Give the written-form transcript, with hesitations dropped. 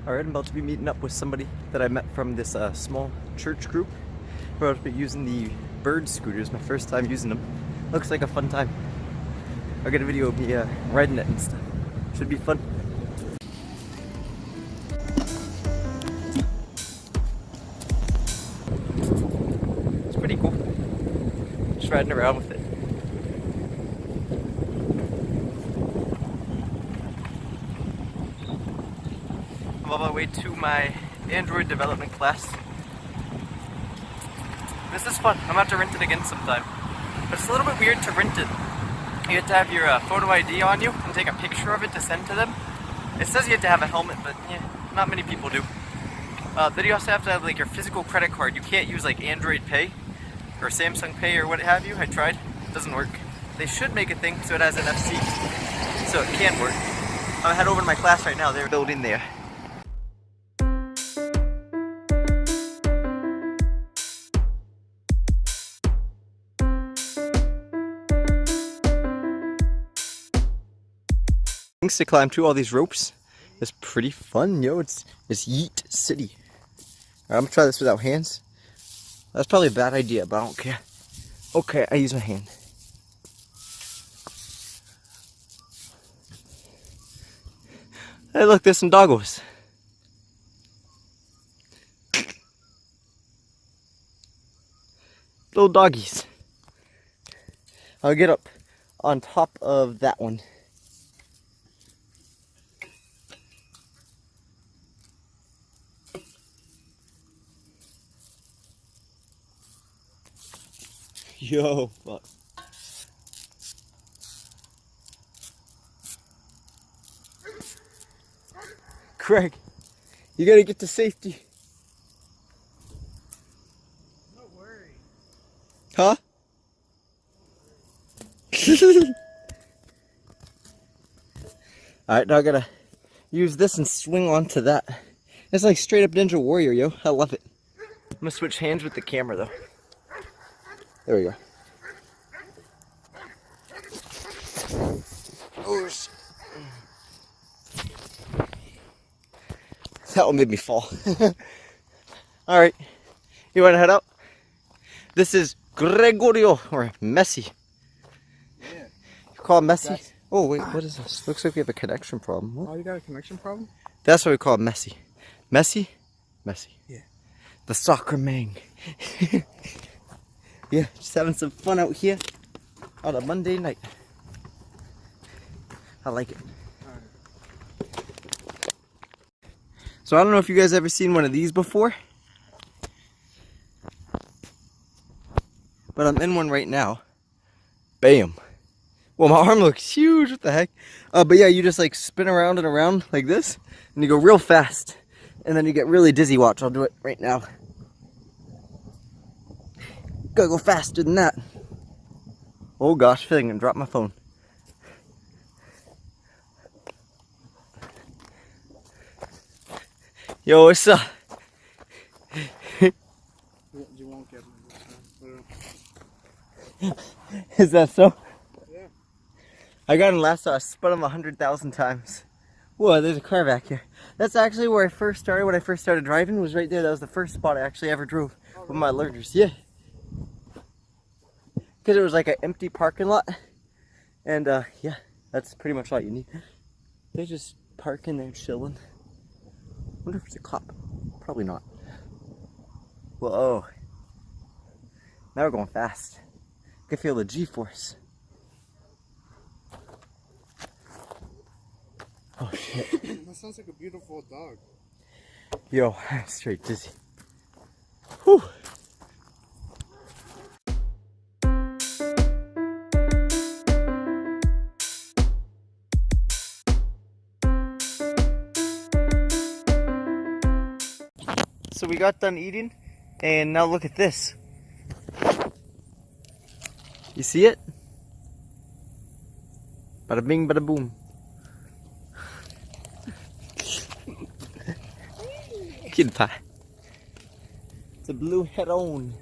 Alright, I'm about to be meeting up with somebody that I met from this small church group. We're about to be using the bird scooters, my first time using them. Looks like a fun time. I'll get a video of me riding it and stuff. Should be fun. It's pretty cool. Just riding around with it. I'm on my way to my Android development class. This is fun. I'm gonna have to rent it again sometime. But it's a little bit weird to rent it. You have to have your photo ID on you and take a picture of it to send to them. It says you have to have a helmet, but yeah, not many people do. Then you also have to have like your physical credit card. You can't use like Android Pay or Samsung Pay or what have you. I tried. It doesn't work. They should make a thing so it has NFC, so it can work. I'm gonna head over to my class right now. They're building there. Things to climb to all these ropes. It's pretty fun, yo. It's Yeet City. Alright, I'm gonna try this without hands. That's probably a bad idea, but I don't care. Okay, I use my hand. Hey, look, there's some doggos. Little doggies. I'll get up on top of that one. Yo, fuck. Craig, you gotta get to safety. No worry. Huh? Alright, now I gotta use this and swing onto that. It's like straight up Ninja Warrior, yo. I love it. I'm gonna switch hands with the camera though. There we go. Oh, that one made me fall. Alright, you wanna head out? This is Gregorio, or Messi. Yeah. You call him Messi? Oh wait, what is this? Looks like we have a connection problem. What? Oh, you got a connection problem? That's what we call Messi. Messi? Messi. Yeah. The soccer man. Yeah, just having some fun out here on a Monday night. I like it. Alright. So I don't know if you guys ever seen one of these before, but I'm in one right now. Bam. Well, my arm looks huge. What the heck? But yeah, you just like spin around and around like this, and you go real fast, and then you get really dizzy. Watch, I'll do it right now. Gotta go faster than that. Oh gosh, I feel like I'm gonna drop my phone. Yo, what's up? You won't get me this time. Is that so? Yeah. I got him last time. I spun him 100,000 times. Whoa, there's a car back here. That's actually where I first started. When I first started driving, was right there. That was the first spot I actually ever drove with my learners. Yeah. Because it was like an empty parking lot. And yeah, that's pretty much all you need. They just parking there chilling. Wonder if it's a cop. Probably not. Whoa. Now we're going fast. I can feel the G-force. Oh shit. That sounds like a beautiful dog. Yo, I'm straight dizzy. Whew. So we got done eating, and now look at this. You see it? Bada bing, bada boom. Kid pie. It's a blue heron.